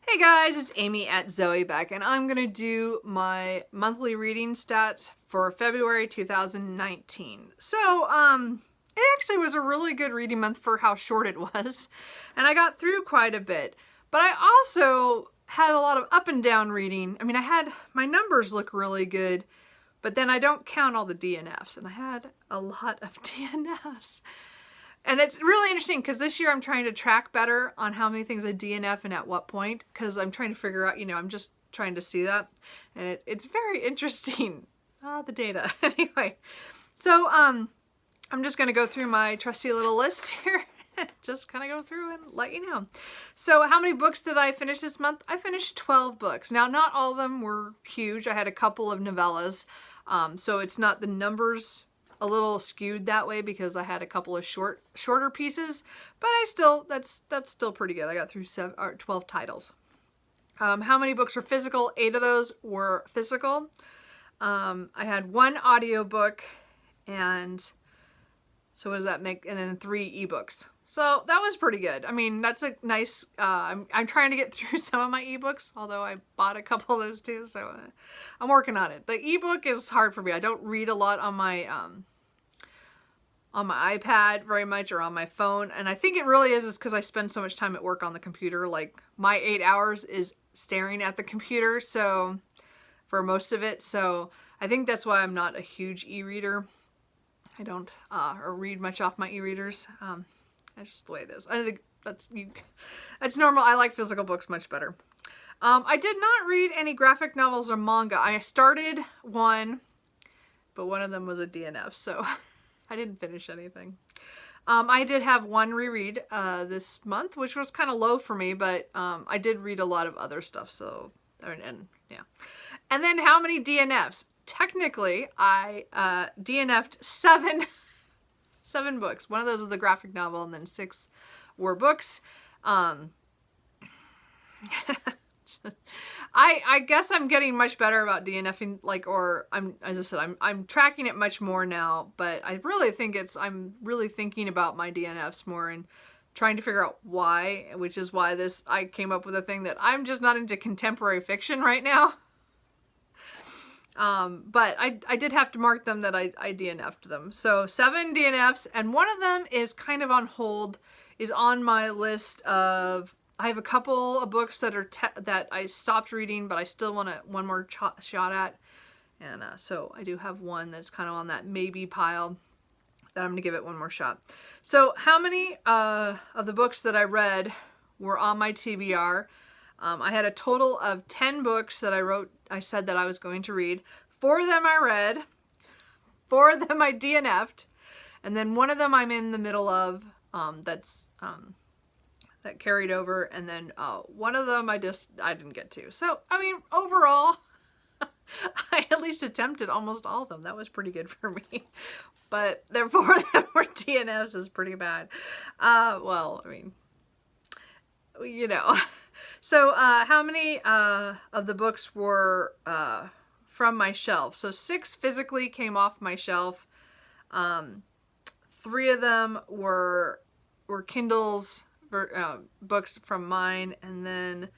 Hey guys, it's Amy at Zoe Beck, and I'm gonna do my monthly reading stats for February 2019. It actually was a really good reading month for how short it was, and I got through quite a bit. But I also had a lot of up and down reading. I mean, my numbers look really good, but then I don't count all the DNFs, and I had a lot of DNFs. And it's really interesting because this year I'm trying to track better on how many things I DNF and at what point, because I'm trying to figure out, I'm just trying to see that. And it's very interesting, the data. Anyway, so I'm just going to go through my trusty little list here. Just kind of go through and let you know. So how many books did I finish this month? I finished 12 books. Now, not all of them were huge. I had a couple of novellas. So it's not the numbers a little skewed that way because I had a couple of shorter pieces, but that's still pretty good. I got through 12 titles. How many books were physical? 8 of those were physical. I had 1 audiobook, and so what does that make? And then 3 ebooks. So that was pretty good. I mean, that's a nice, I'm trying to get through some of my ebooks, although I bought a couple of those too, so I'm working on it. The ebook is hard for me. I don't read a lot on my iPad very much, or on my phone, and I think it really is because I spend so much time at work on the computer. Like, my 8 hours is staring at the computer, so for most of it, so I think that's why I'm not a huge e-reader. I don't or read much off my e-readers. That's just the way it is. I think that's normal. I like physical books much better. I did not read any graphic novels or manga. I started one, but one of them was a DNF, so I didn't finish anything. I did have 1 reread this month, which was kind of low for me, but I did read a lot of other stuff, so, yeah. And then how many DNFs? Technically, I DNF'd 7 books. One of those was the graphic novel, and then 6 were books. I guess I'm getting much better about DNFing, as I said, I'm tracking it much more now, but I really think I'm really thinking about my DNFs more and trying to figure out why, which is why I came up with a thing that I'm just not into contemporary fiction right now. But I did have to mark them that I DNF'd them. So 7 DNFs, and one of them is kind of on hold, is on my list of, I have a couple of books that are that I stopped reading, but I still want one more shot at. And so I do have one that's kind of on that maybe pile that I'm going to give it one more shot. So how many of the books that I read were on my TBR? I had a total of 10 books that I said that I was going to read. 4 of them I read, 4 of them I DNF'd, and then one of them I'm in the middle of, that carried over, and then one of them I didn't get to. So, I mean, overall, I at least attempted almost all of them. That was pretty good for me. But 4 of them were DNFs is pretty bad. Well, I mean, So, how many of the books were from my shelf? So 6 physically came off my shelf. 3 of them were Kindles, books from mine, and then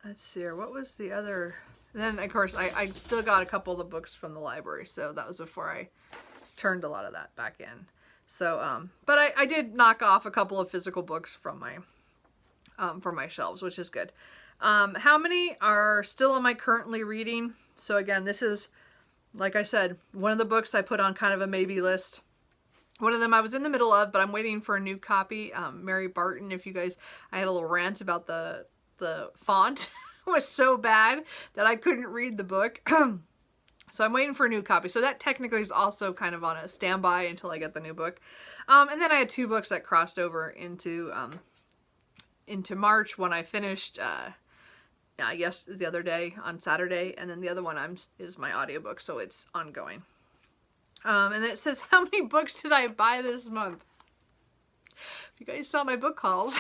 let's see here, what was the other? Then of course I still got a couple of the books from the library, so that was before I turned a lot of that back in. So, but I did knock off a couple of physical books from my shelves, which is good. How many are still on my currently reading? So again, this is, like I said, one of the books I put on kind of a maybe list. One of them I was in the middle of, but I'm waiting for a new copy. Mary Barton, if you guys, I had a little rant about the font was so bad that I couldn't read the book. So I'm waiting for a new copy. So that technically is also kind of on a standby until I get the new book. And then I had 2 books that crossed over into March when I finished the other day on Saturday, and then the other one is my audiobook, so it's ongoing. And it says, how many books did I buy this month? If you guys saw my book hauls,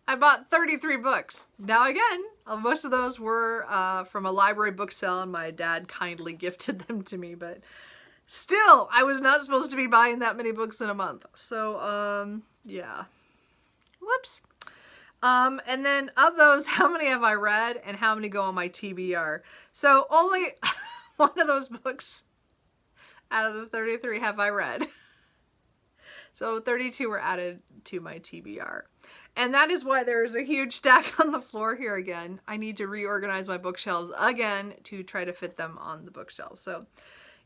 I bought 33 books. Now again, most of those were from a library book sale, and my dad kindly gifted them to me, but still, I was not supposed to be buying that many books in a month. So, yeah. Whoops. And then of those, how many have I read and how many go on my TBR? So only one of those books out of the 33 have I read. So 32 were added to my TBR. And that is why there is a huge stack on the floor here again. I need to reorganize my bookshelves again to try to fit them on the bookshelf. So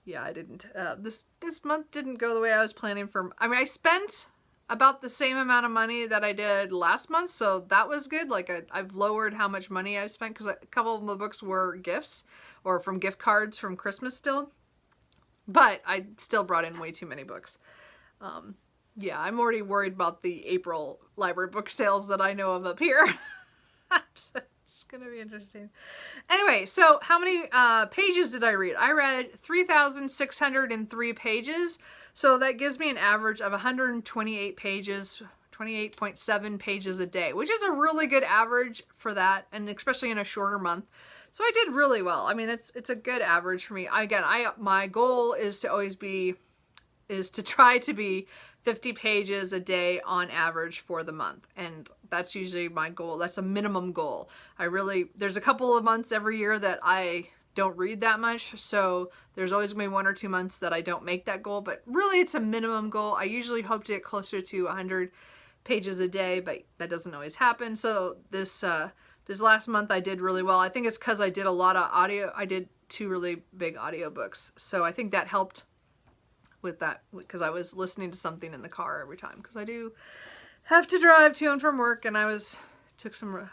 yeah, I didn't, this month didn't go the way I was planning for. I mean, I spent about the same amount of money that I did last month. So that was good. Like I've lowered how much money I've spent because a couple of the books were gifts or from gift cards from Christmas still. But I still brought in way too many books. Yeah, I'm already worried about the April library book sales that I know of up here. It's going to be interesting. Anyway, so how many pages did I read? I read 3,603 pages. So that gives me an average of 128 pages, 28.7 pages a day, which is a really good average for that, and especially in a shorter month. So I did really well. I mean, it's a good average for me. Again, my goal is to try to be 50 pages a day on average for the month. And that's usually my goal. That's a minimum goal. There's a couple of months every year that I don't read that much. So there's always gonna be 1 or 2 months that I don't make that goal, but really it's a minimum goal. I usually hope to get closer to 100 pages a day, but that doesn't always happen. So this last month I did really well. I think it's because I did a lot of audio. I did 2 really big audiobooks. So I think that helped with that because I was listening to something in the car every time because I do have to drive to and from work, and took some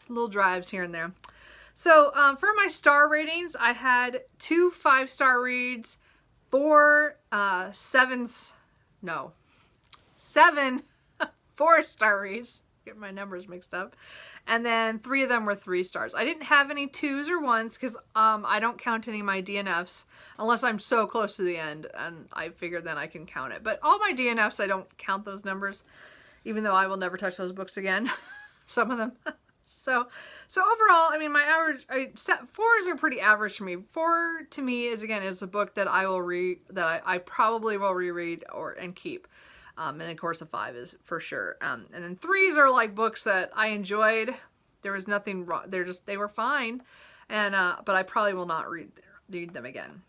little drives here and there. So for my star ratings, I had 2 5-star reads, 7 4-star reads. Get my numbers mixed up. And then 3 of them were 3 stars. I didn't have any 2s or 1s because I don't count any of my DNFs unless I'm so close to the end, and I figured then I can count it. But all my DNFs, I don't count those numbers, even though I will never touch those books again. Some of them. So overall, I mean, my average, 4s are pretty average for me. 4 to me is a book that I will read, that I probably will reread and keep. And of course a 5 is for sure. And then 3s are like books that I enjoyed. There was nothing wrong. They were fine. And, but I probably will not read them again.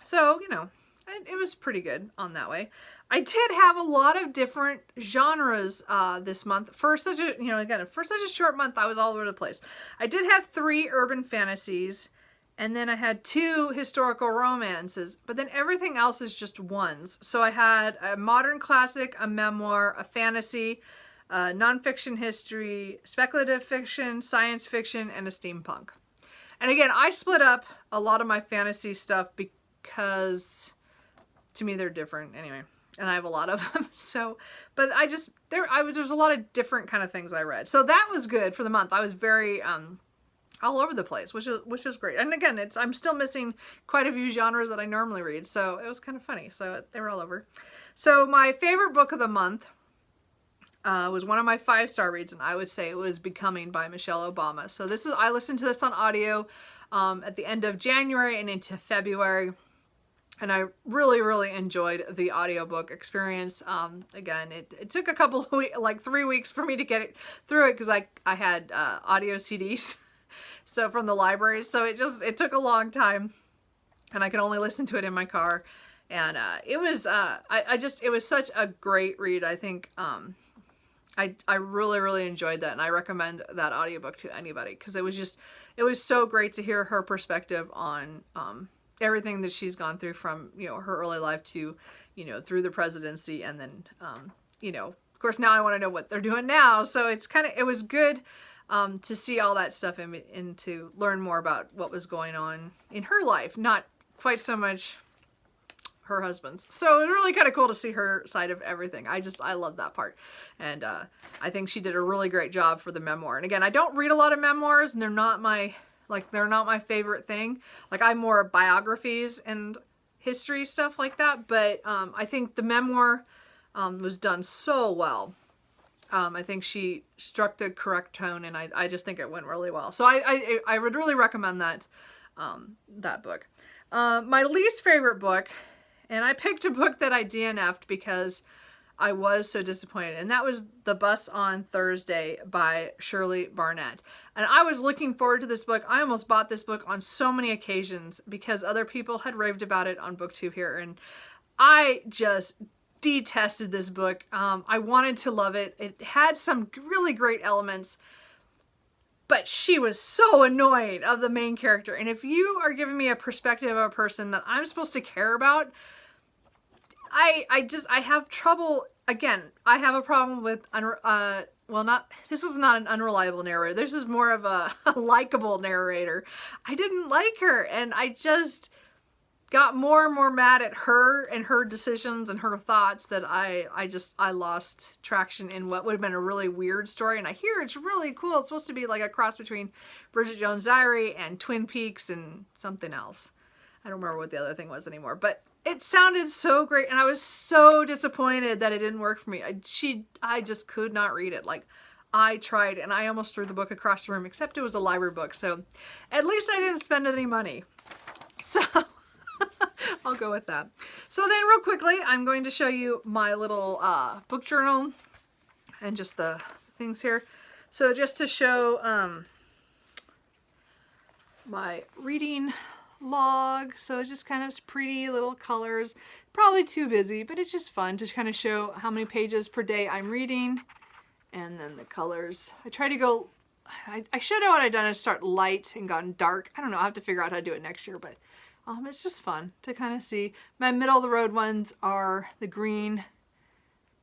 So, you know, it was pretty good on that way. I did have a lot of different genres this month. For such a short month, I was all over the place. I did have 3 urban fantasies, and then I had 2 historical romances, but then everything else is just ones. So I had a modern classic, a memoir, a fantasy, nonfiction history, speculative fiction, science fiction, and a steampunk. And again, I split up a lot of my fantasy stuff because to me they're different anyway, and I have a lot of them. So, but there's a lot of different kind of things I read. So that was good for the month. I was very all over the place, which is great. And again, I'm still missing quite a few genres that I normally read, so it was kind of funny. So they were all over. So my favorite book of the month was one of my 5-star reads, and I would say it was Becoming by Michelle Obama. So I listened to this on audio at the end of January and into February, and I really, really enjoyed the audiobook experience. Again, it took a couple of weeks, like 3 weeks for me to get it through it because I had audio CDs. So from the library, so it took a long time, and I could only listen to it in my car, and it was it was such a great read. I think I really, really enjoyed that, and I recommend that audiobook to anybody because it was so great to hear her perspective on everything that she's gone through from, you know, her early life to, you know, through the presidency, and then you know, of course now I want to know what they're doing now. So it was good to see all that stuff and to learn more about what was going on in her life, not quite so much her husband's. So it was really kind of cool to see her side of everything. I love that part. And I think she did a really great job for the memoir. And again, I don't read a lot of memoirs, and they're not my favorite thing. Like, I'm more biographies and history stuff like that. But I think the memoir was done so well. I think she struck the correct tone, and I just think it went really well. So I would really recommend that book. My least favorite book, and I picked a book that I DNF'd because I was so disappointed. And that was The Bus on Thursday by Shirley Barnett. And I was looking forward to this book. I almost bought this book on so many occasions because other people had raved about it on BookTube here. And I just detested this book. I wanted to love it. It had some really great elements, but she was so annoying of the main character. And if you are giving me a perspective of a person that I'm supposed to care about, I have trouble. Again, I have a problem with, this was not an unreliable narrator. This is more of a likable narrator. I didn't like her, and I just got more and more mad at her and her decisions and her thoughts that I lost traction in what would have been a really weird story. And I hear it's really cool. It's supposed to be like a cross between Bridget Jones' Diary and Twin Peaks and something else. I don't remember what the other thing was anymore, but it sounded so great, and I was so disappointed that it didn't work for me. I just could not read it. Like, I tried, and I almost threw the book across the room, except it was a library book, so at least I didn't spend any money. So I'll go with that. So then real quickly, I'm going to show you my little book journal and just the things here. So just to show my reading log. So it's just kind of pretty little colors. Probably too busy, but it's just fun to kind of show how many pages per day I'm reading. And then the colors. I try to go, I should know what I've done is start light and gone dark. I don't know, I'll have to figure out how to do it next year, but it's just fun to kind of see. My middle of the road ones are the green,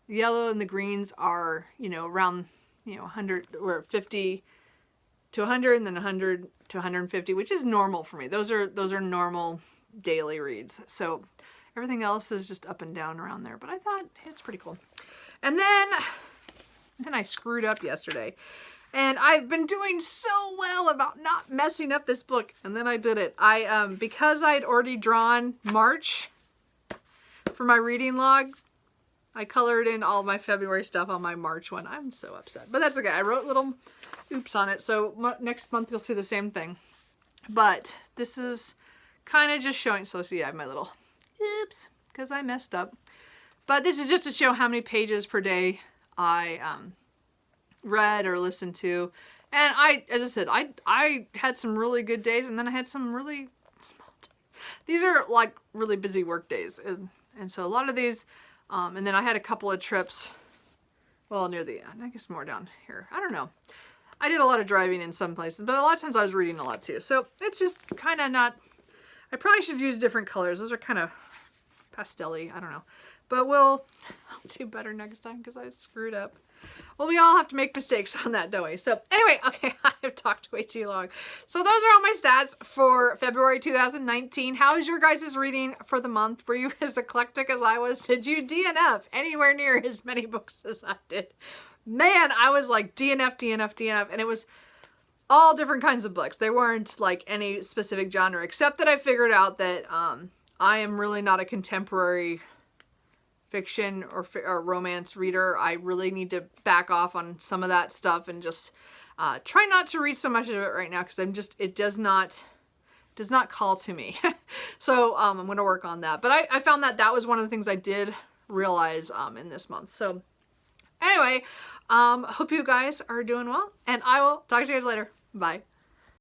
the yellow and the greens are, around, 100 or 50 to 100 and then 100 to 150, which is normal for me. Those are normal daily reads. So everything else is just up and down around there, but I thought it's pretty cool. And then I screwed up yesterday. And I've been doing so well about not messing up this book. And then I did it. Because I'd already drawn March for my reading log, I colored in all my February stuff on my March one. I'm so upset, but that's okay. I wrote little oops on it. So next month you'll see the same thing. But this is kind of just showing. So see, I have my little oops because I messed up. But this is just to show how many pages per day I read or listened to. And as I said, I had some really good days, and then I had some really small days. These are like really busy work days. And so a lot of these, and then I had a couple of trips, well, near the end, I guess more down here. I don't know. I did a lot of driving in some places, but a lot of times I was reading a lot too. So it's just kind of not, I probably should use different colors. Those are kind of pastel-y, I don't know. But I'll do better next time because I screwed up. Well, we all have to make mistakes on that, don't we? So anyway, okay, I've talked way too long. So those are all my stats for February 2019. How is your guys' reading for the month? Were you as eclectic as I was? Did you DNF anywhere near as many books as I did? Man, I was like DNF, DNF, DNF, and it was all different kinds of books. They weren't like any specific genre, except that I figured out that I am really not a contemporary fiction or romance reader. I really need to back off on some of that stuff and just try not to read so much of it right now because it does not call to me. So I'm going to work on that. But I found that was one of the things I did realize in this month. So anyway, hope you guys are doing well, and I will talk to you guys later. Bye.